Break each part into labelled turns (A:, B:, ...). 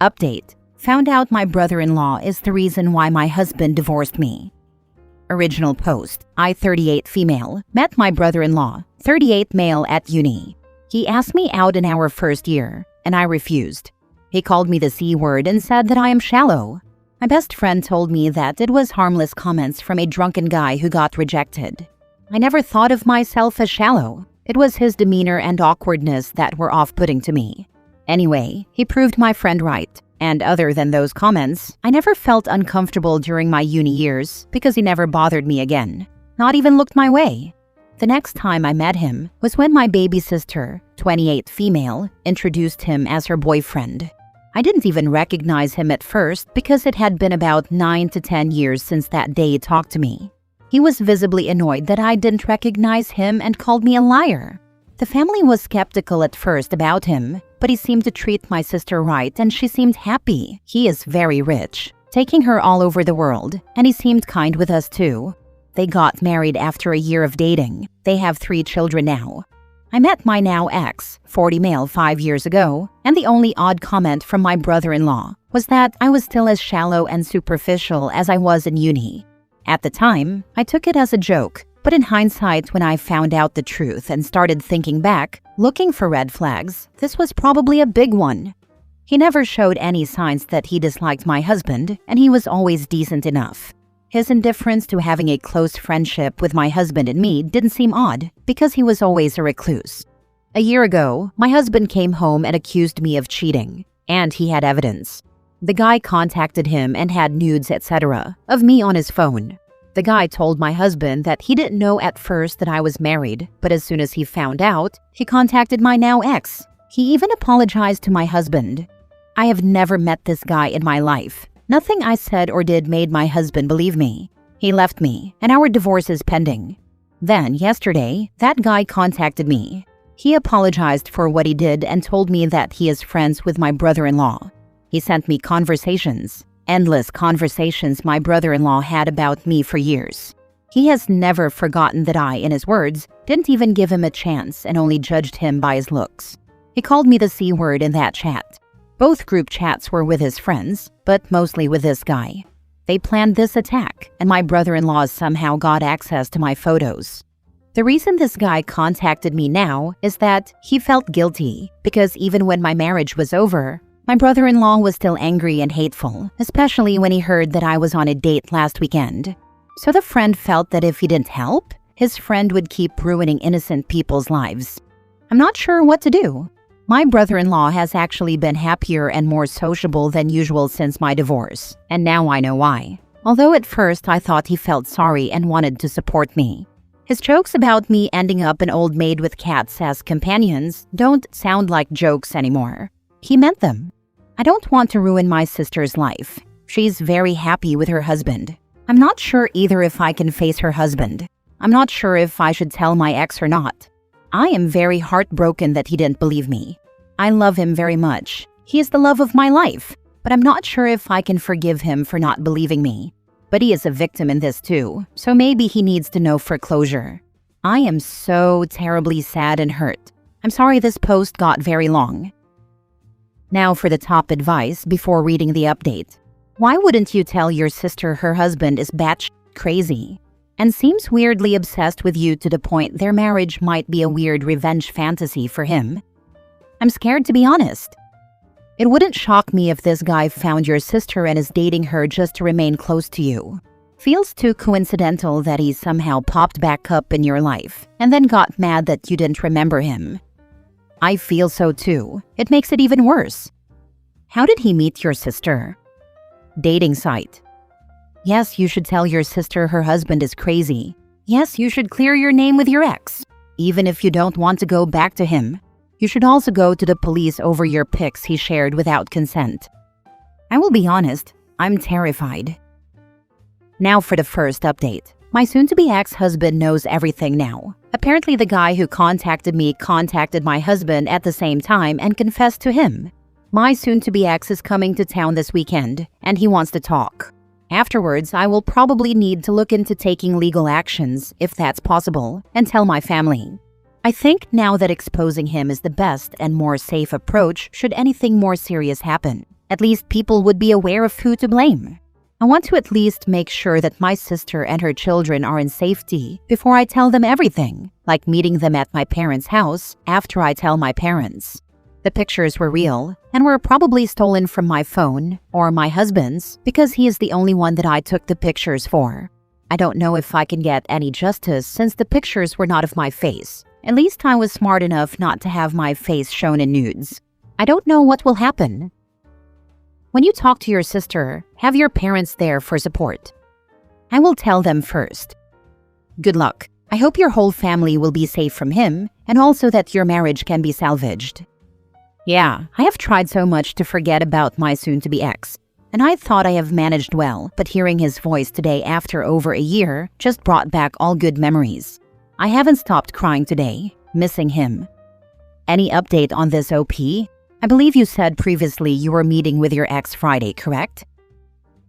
A: Update. Found out my brother-in-law is the reason why my husband divorced me. Original post. I, 38 female, met my brother-in-law, 38 male at uni. He asked me out in our first year, and I refused. He called me the C word and said that I am shallow. My best friend told me that it was harmless comments from a drunken guy who got rejected. I never thought of myself as shallow. It was his demeanor and awkwardness that were off-putting to me. Anyway, he proved my friend right. And other than those comments, I never felt uncomfortable during my uni years because he never bothered me again. Not even looked my way. The next time I met him was when my baby sister, 28 female, introduced him as her boyfriend. I didn't even recognize him at first because it had been about 9 to 10 years since that day he talked to me. He was visibly annoyed that I didn't recognize him and called me a liar. The family was skeptical at first about him, but he seemed to treat my sister right and she seemed happy. He is very rich, taking her all over the world, and he seemed kind with us too. They got married after a year of dating. They have 3 children now. I met my now ex, 40 male, 5 years ago, and the only odd comment from my brother-in-law was that I was still as shallow and superficial as I was in uni. At the time, I took it as a joke. But in hindsight, when I found out the truth and started thinking back, looking for red flags, this was probably a big one. He never showed any signs that he disliked my husband, and he was always decent enough. His indifference to having a close friendship with my husband and me didn't seem odd, because he was always a recluse. A year ago, my husband came home and accused me of cheating, and he had evidence. The guy contacted him and had nudes, etc., of me on his phone. The guy told my husband that he didn't know at first that I was married, but as soon as he found out, he contacted my now ex. He even apologized to my husband. I have never met this guy in my life. Nothing I said or did made my husband believe me. He left me, and our divorce is pending. Then, yesterday, that guy contacted me. He apologized for what he did and told me that he is friends with my brother-in-law. He sent me conversations. Endless conversations my brother-in-law had about me for years. He has never forgotten that I, in his words, didn't even give him a chance and only judged him by his looks. He called me the C word in that chat. Both group chats were with his friends, but mostly with this guy. They planned this attack, and my brother-in-law somehow got access to my photos. The reason this guy contacted me now is that he felt guilty because even when my marriage was over, my brother-in-law was still angry and hateful, especially when he heard that I was on a date last weekend. So the friend felt that if he didn't help, his friend would keep ruining innocent people's lives. I'm not sure what to do. My brother-in-law has actually been happier and more sociable than usual since my divorce, and now I know why. Although at first I thought he felt sorry and wanted to support me. His jokes about me ending up an old maid with cats as companions don't sound like jokes anymore. He meant them. I don't want to ruin my sister's life. She's very happy with her husband. I'm not sure either if I can face her husband. I'm not sure if I should tell my ex or not. I am very heartbroken that he didn't believe me. I love him very much. He is the love of my life, but I'm not sure if I can forgive him for not believing me. But he is a victim in this too, so maybe he needs to know for closure. I am so terribly sad and hurt. I'm sorry this post got very long. Now for the top advice before reading the update. Why wouldn't you tell your sister her husband is batshit crazy and seems weirdly obsessed with you to the point their marriage might be a weird revenge fantasy for him? I'm scared to be honest. It wouldn't shock me if this guy found your sister and is dating her just to remain close to you. Feels too coincidental that he somehow popped back up in your life and then got mad that you didn't remember him. I feel so too. It makes it even worse. How did he meet your sister? Dating site. Yes, you should tell your sister her husband is crazy. Yes, you should clear your name with your ex. Even if you don't want to go back to him, you should also go to the police over your pics he shared without consent. I will be honest, I'm terrified. Now for the first update. My soon-to-be ex-husband knows everything now. Apparently the guy who contacted me contacted my husband at the same time and confessed to him. My soon-to-be ex is coming to town this weekend, and he wants to talk. Afterwards, I will probably need to look into taking legal actions, if that's possible, and tell my family. I think now that exposing him is the best and more safe approach should anything more serious happen. At least people would be aware of who to blame. I want to at least make sure that my sister and her children are in safety before I tell them everything, like meeting them at my parents' house after I tell my parents. The pictures were real and were probably stolen from my phone or my husband's because he is the only one that I took the pictures for. I don't know if I can get any justice since the pictures were not of my face. At least I was smart enough not to have my face shown in nudes. I don't know what will happen. When you talk to your sister, have your parents there for support. I will tell them first. Good luck. I hope your whole family will be safe from him and also that your marriage can be salvaged. Yeah, I have tried so much to forget about my soon-to-be ex, and I thought I have managed well, but hearing his voice today after over a year just brought back all good memories. I haven't stopped crying today, missing him. Any update on this OP? I believe you said previously you were meeting with your ex Friday, correct?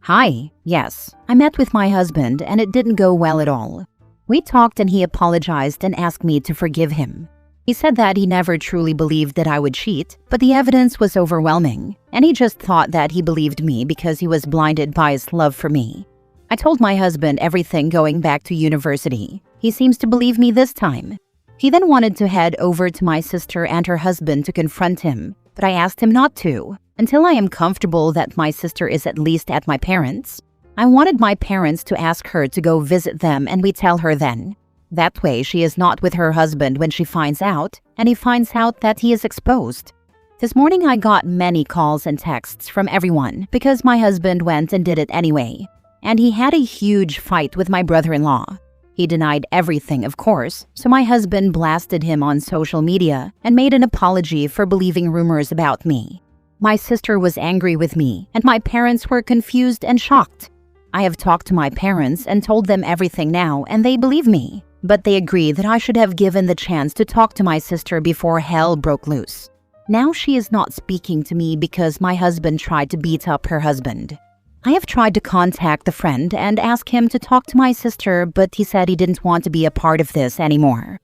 A: Hi, yes, I met with my husband and it didn't go well at all. We talked and he apologized and asked me to forgive him. He said that he never truly believed that I would cheat, but the evidence was overwhelming, and he just thought that he believed me because he was blinded by his love for me. I told my husband everything going back to university. He seems to believe me this time. He then wanted to head over to my sister and her husband to confront him, but I asked him not to, until I am comfortable that my sister is at least at my parents'. I wanted my parents to ask her to go visit them and we tell her then. That way, she is not with her husband when she finds out, and he finds out that he is exposed. This morning, I got many calls and texts from everyone because my husband went and did it anyway. And he had a huge fight with my brother-in-law. He denied everything, of course, so my husband blasted him on social media and made an apology for believing rumors about me. My sister was angry with me, and my parents were confused and shocked. I have talked to my parents and told them everything now, and they believe me. But they agree that I should have given the chance to talk to my sister before hell broke loose. Now she is not speaking to me because my husband tried to beat up her husband. I have tried to contact the friend and ask him to talk to my sister, but he said he didn't want to be a part of this anymore.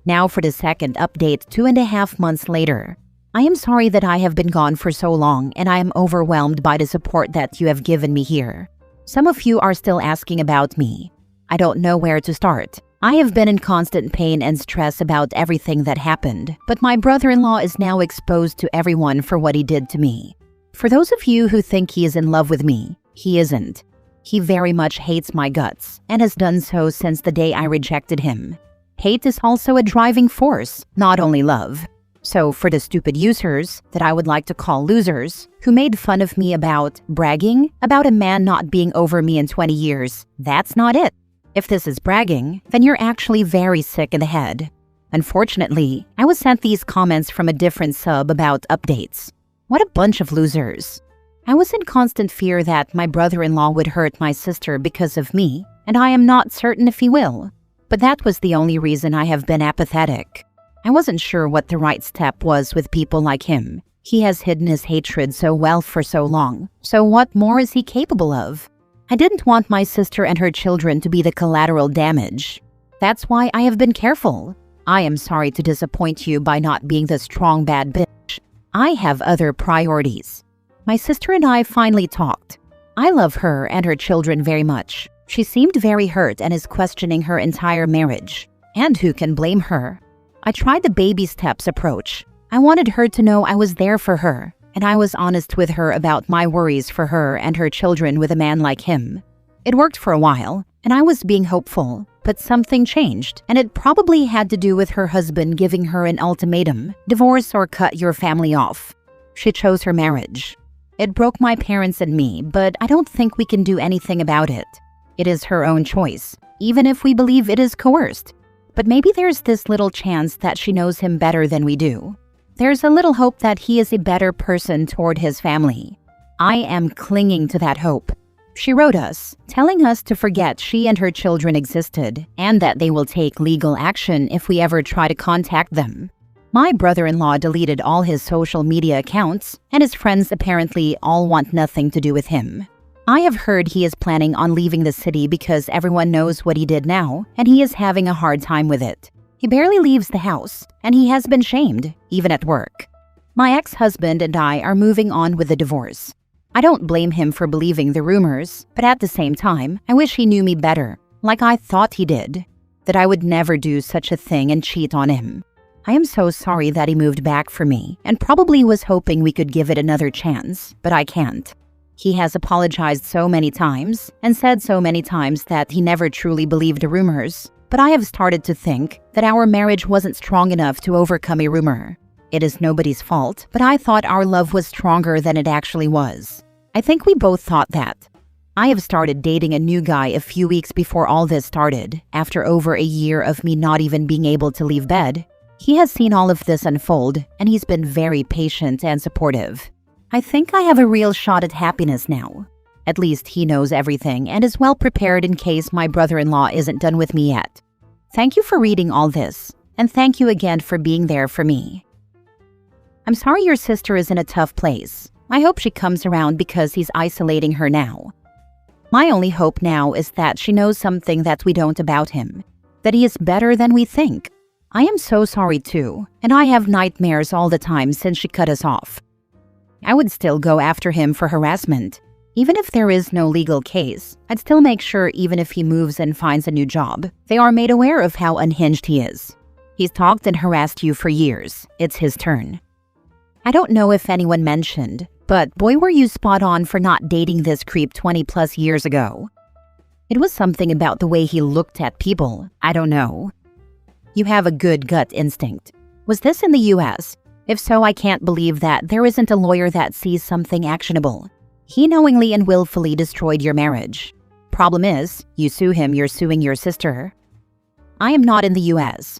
A: Now for the second update 2.5 months later. I am sorry that I have been gone for so long and I am overwhelmed by the support that you have given me here. Some of you are still asking about me. I don't know where to start. I have been in constant pain and stress about everything that happened, but my brother-in-law is now exposed to everyone for what he did to me. For those of you who think he is in love with me, he isn't. He very much hates my guts and has done so since the day I rejected him. Hate is also a driving force, not only love. So for the stupid users, that I would like to call losers, who made fun of me about bragging about a man not being over me in 20 years, that's not it. If this is bragging, then you're actually very sick in the head. Unfortunately, I was sent these comments from a different sub about updates. What a bunch of losers. I was in constant fear that my brother-in-law would hurt my sister because of me, and I am not certain if he will. But that was the only reason I have been apathetic. I wasn't sure what the right step was with people like him. He has hidden his hatred so well for so long, so what more is he capable of? I didn't want my sister and her children to be the collateral damage. That's why I have been careful. I am sorry to disappoint you by not being the strong bad bitch. I have other priorities. My sister and I finally talked. I love her and her children very much. She seemed very hurt and is questioning her entire marriage. And who can blame her? I tried the baby steps approach. I wanted her to know I was there for her. And I was honest with her about my worries for her and her children with a man like him. It worked for a while, and I was being hopeful, but something changed, and it probably had to do with her husband giving her an ultimatum, divorce or cut your family off. She chose her marriage. It broke my parents and me, but I don't think we can do anything about it. It is her own choice, even if we believe it is coerced. But maybe there's this little chance that she knows him better than we do. There's a little hope that he is a better person toward his family. I am clinging to that hope. She wrote us, telling us to forget she and her children existed, and that they will take legal action if we ever try to contact them. My brother-in-law deleted all his social media accounts, and his friends apparently all want nothing to do with him. I have heard he is planning on leaving the city because everyone knows what he did now, and he is having a hard time with it. He barely leaves the house, and he has been shamed, even at work. My ex-husband and I are moving on with the divorce. I don't blame him for believing the rumors, but at the same time, I wish he knew me better, like I thought he did, that I would never do such a thing and cheat on him. I am so sorry that he moved back for me and probably was hoping we could give it another chance, but I can't. He has apologized so many times and said so many times that he never truly believed the rumors, but I have started to think that our marriage wasn't strong enough to overcome a rumor. It is nobody's fault, but I thought our love was stronger than it actually was. I think we both thought that. I have started dating a new guy a few weeks before all this started, after over a year of me not even being able to leave bed. He has seen all of this unfold, and he's been very patient and supportive. I think I have a real shot at happiness now. At least he knows everything and is well prepared in case my brother-in-law isn't done with me yet. Thank you for reading all this, and thank you again for being there for me. I'm sorry your sister is in a tough place. I hope she comes around because he's isolating her now. My only hope now is that she knows something that we don't about him, that he is better than we think. I am so sorry too, and I have nightmares all the time since she cut us off. I would still go after him for harassment. Even if there is no legal case, I'd still make sure even if he moves and finds a new job, they are made aware of how unhinged he is. He's talked and harassed you for years. It's his turn. I don't know if anyone mentioned, but boy were you spot on for not dating this creep 20 plus years ago. It was something about the way he looked at people. I don't know. You have a good gut instinct. Was this in the US? If so, I can't believe that there isn't a lawyer that sees something actionable. He knowingly and willfully destroyed your marriage. Problem is, you sue him, you're suing your sister. I am not in the US.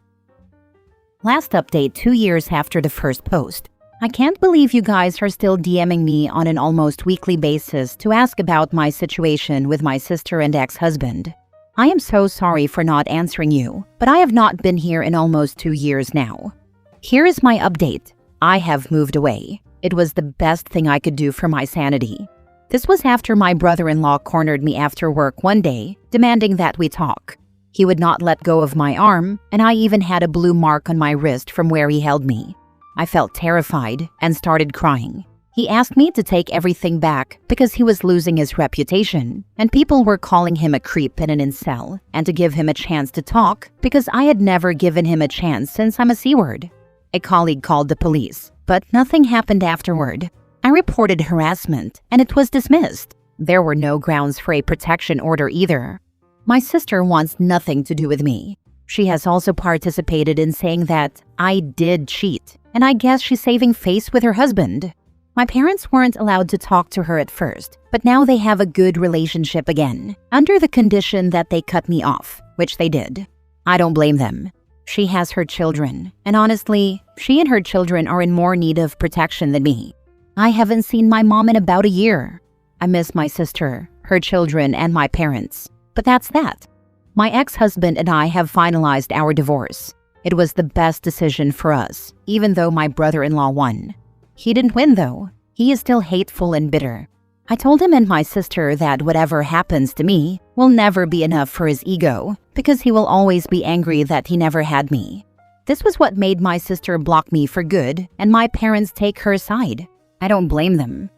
A: Last update 2 years after the first post. I can't believe you guys are still DMing me on an almost weekly basis to ask about my situation with my sister and ex-husband. I am so sorry for not answering you, but I have not been here in almost 2 years now. Here is my update. I have moved away. It was the best thing I could do for my sanity. This was after my brother-in-law cornered me after work one day, demanding that we talk. He would not let go of my arm, and I even had a blue mark on my wrist from where he held me. I felt terrified and started crying. He asked me to take everything back because he was losing his reputation, and people were calling him a creep and an incel, and to give him a chance to talk because I had never given him a chance since I'm a C-word. A colleague called the police, but nothing happened afterward. I reported harassment, and it was dismissed. There were no grounds for a protection order either. My sister wants nothing to do with me. She has also participated in saying that I did cheat, and I guess she's saving face with her husband. My parents weren't allowed to talk to her at first, but now they have a good relationship again, under the condition that they cut me off, which they did. I don't blame them. She has her children, and honestly, she and her children are in more need of protection than me. I haven't seen my mom in about a year. I miss my sister, her children, and my parents. But that's that. My ex-husband and I have finalized our divorce. It was the best decision for us, even though my brother-in-law won. He didn't win though. He is still hateful and bitter. I told him and my sister that whatever happens to me will never be enough for his ego, because he will always be angry that he never had me. This was what made my sister block me for good and my parents take her side. I don't blame them.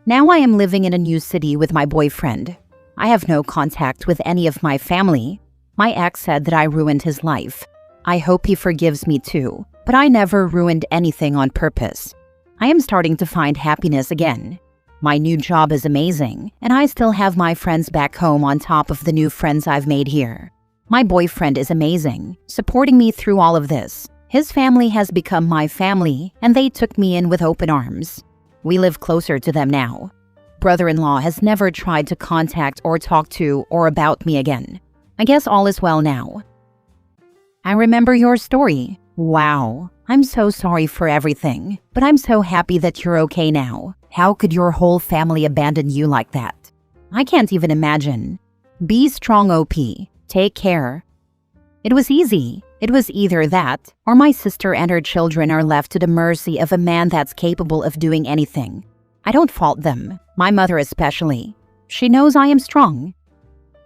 A: Now I am living in a new city with my boyfriend. I have no contact with any of my family. My ex said that I ruined his life. I hope he forgives me too, but I never ruined anything on purpose. I am starting to find happiness again. My new job is amazing, and I still have my friends back home on top of the new friends I've made here. My boyfriend is amazing, supporting me through all of this. His family has become my family, and they took me in with open arms. We live closer to them now. Brother-in-law has never tried to contact or talk to or about me again. I guess all is well now. I remember your story. Wow. I'm so sorry for everything, but I'm so happy that you're okay now. How could your whole family abandon you like that? I can't even imagine. Be strong, OP. Take care. It was easy. It was either that, or my sister and her children are left to the mercy of a man that's capable of doing anything. I don't fault them, my mother especially. She knows I am strong.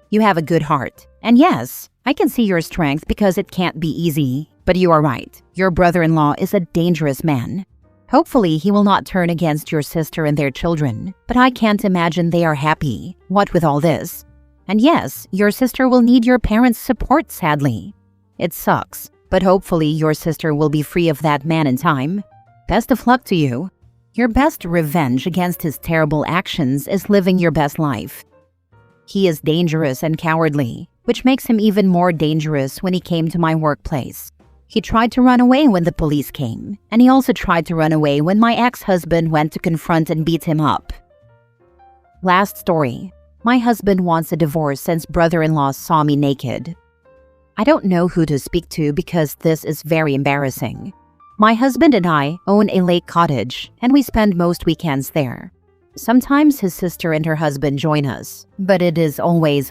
A: You have a good heart. And yes, I can see your strength because it can't be easy. But you are right. Your brother-in-law is a dangerous man. Hopefully, he will not turn against your sister and their children, but I can't imagine they are happy, what with all this. And yes, your sister will need your parents' support, sadly. It sucks, but hopefully your sister will be free of that man in time. Best of luck to you. Your best revenge against his terrible actions is living your best life. He is dangerous and cowardly, which makes him even more dangerous when he came to my workplace. He tried to run away when the police came, and he also tried to run away when my ex-husband went to confront and beat him up. Last story. My husband wants a divorce since brother-in-law saw me naked. I don't know who to speak to because this is very embarrassing. My husband and I own a lake cottage, and we spend most weekends there. Sometimes his sister and her husband join us, but it is always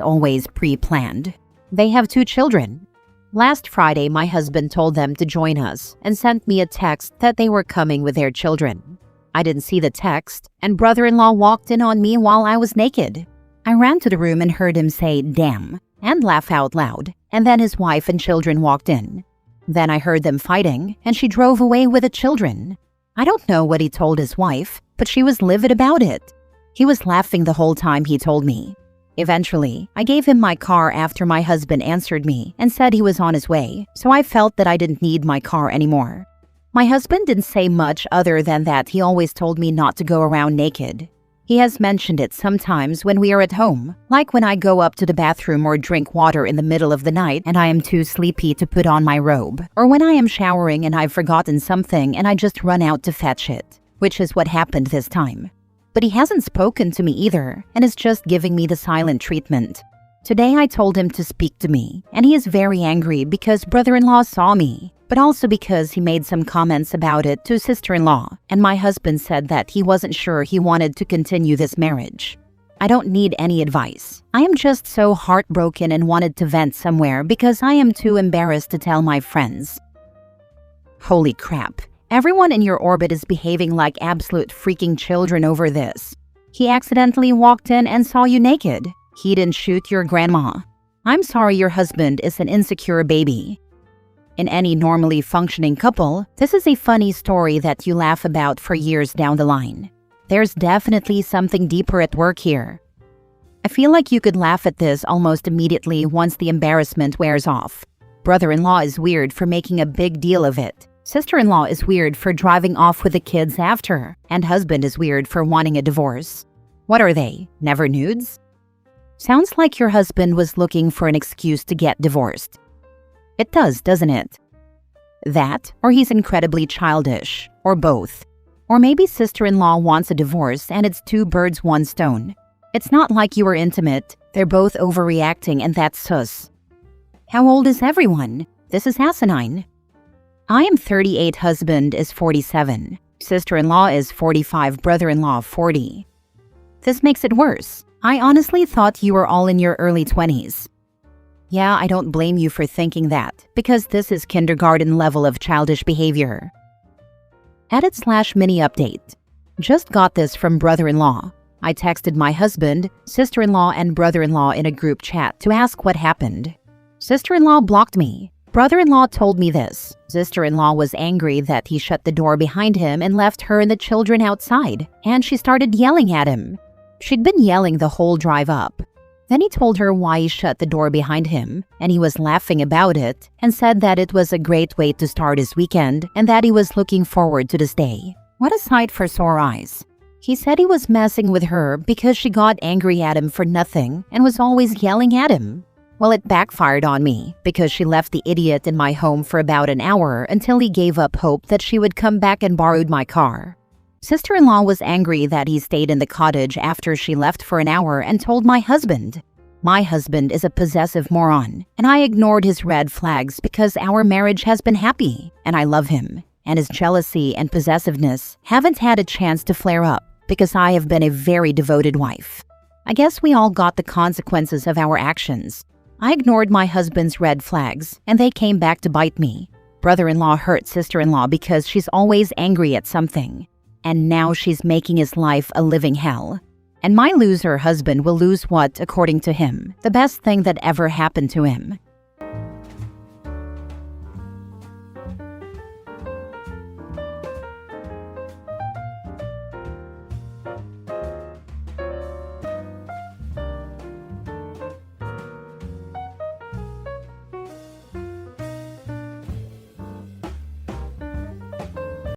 A: pre-planned. They have 2 children. Last Friday, my husband told them to join us and sent me a text that they were coming with their children. I didn't see the text, and brother-in-law walked in on me while I was naked. I ran to the room and heard him say, "Damn," and laugh out loud, and then his wife and children walked in. Then I heard them fighting, and she drove away with the children. I don't know what he told his wife, but she was livid about it. He was laughing the whole time he told me. Eventually, I gave him my car after my husband answered me and said he was on his way, so I felt that I didn't need my car anymore. My husband didn't say much other than that he always told me not to go around naked. He has mentioned it sometimes when we are at home, like when I go up to the bathroom or drink water in the middle of the night and I am too sleepy to put on my robe, or when I am showering and I've forgotten something and I just run out to fetch it, which is what happened this time. But he hasn't spoken to me either and is just giving me the silent treatment. Today I told him to speak to me, and he is very angry because brother-in-law saw me, but also because he made some comments about it to sister-in-law, and my husband said that he wasn't sure he wanted to continue this marriage. I don't need any advice. I am just so heartbroken and wanted to vent somewhere because I am too embarrassed to tell my friends. Holy crap. Everyone in your orbit is behaving like absolute freaking children over this. He accidentally walked in and saw you naked. He didn't shoot your grandma. I'm sorry your husband is an insecure baby. In any normally functioning couple, this is a funny story that you laugh about for years down the line. There's definitely something deeper at work here. I feel like you could laugh at this almost immediately once the embarrassment wears off. Brother-in-law is weird for making a big deal of it. Sister-in-law is weird for driving off with the kids after, and husband is weird for wanting a divorce. What are they? Never nudes? Sounds like your husband was looking for an excuse to get divorced. It does, doesn't it? That, or he's incredibly childish, or both. Or maybe sister-in-law wants a divorce and it's 2 birds, 1 stone. It's not like you were intimate, they're both overreacting and that's sus. How old is everyone? This is asinine. I am 38, husband is 47. Sister-in-law is 45, brother-in-law 40. This makes it worse. I honestly thought you were all in your early 20s. Yeah, I don't blame you for thinking that, because this is kindergarten level of childish behavior. Edit/mini update. Just got this from brother-in-law. I texted my husband, sister-in-law, and brother-in-law in a group chat to ask what happened. Sister-in-law blocked me. Brother-in-law told me this. Sister-in-law was angry that he shut the door behind him and left her and the children outside, and she started yelling at him. She'd been yelling the whole drive up. Then he told her why he shut the door behind him, and he was laughing about it and said that it was a great way to start his weekend and that he was looking forward to this day. What a sight for sore eyes. He said he was messing with her because she got angry at him for nothing and was always yelling at him. Well, it backfired on me because she left the idiot in my home for about an hour until he gave up hope that she would come back and borrowed my car. Sister-in-law was angry that he stayed in the cottage after she left for an hour and told my husband. My husband is a possessive moron, and I ignored his red flags because our marriage has been happy, and I love him. And his jealousy and possessiveness haven't had a chance to flare up because I have been a very devoted wife. I guess we all got the consequences of our actions. I ignored my husband's red flags, and they came back to bite me. Brother-in-law hurt sister-in-law because she's always angry at something. And now she's making his life a living hell. And my loser husband will lose what, according to him, the best thing that ever happened to him.